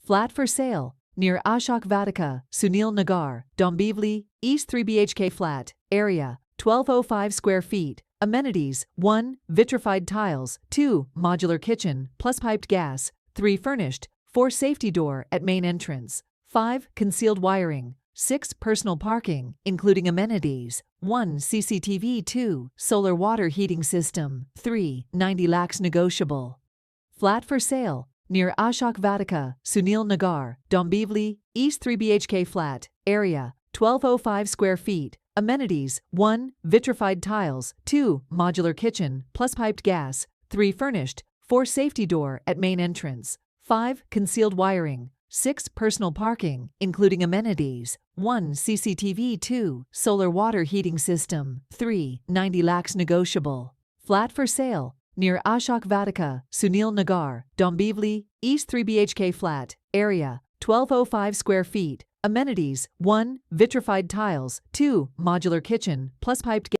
Flat for sale, near Ashok, Vatika, Sunil Nagar, Dombivli, East 3 BHK flat, area, 1205 square feet, amenities, 1. Vitrified tiles, 2. Modular kitchen, plus piped gas, 3. Furnished, 4. Safety door at main entrance, 5. Concealed wiring, 6. Personal parking, including amenities, 1. CCTV, 2. Solar water heating system, 3. 90 lakhs negotiable. Flat for sale, near Ashok, Vatika, Sunil Nagar, Dombivli, East 3 BHK flat, area, 1205 square feet, amenities, 1. Vitrified tiles, 2. Modular kitchen, plus piped gas, 3. Furnished, 4. Safety door at main entrance, 5. Concealed wiring, 6. Personal parking, including amenities, 1. CCTV, 2. Solar water heating system, 3. 90 lakhs negotiable. Flat for sale, near Ashok, Vatika, Sunil Nagar, Dombivli, East 3 BHK flat, area, 1205 square feet, amenities, 1. Vitrified tiles, 2. Modular kitchen, plus piped gas.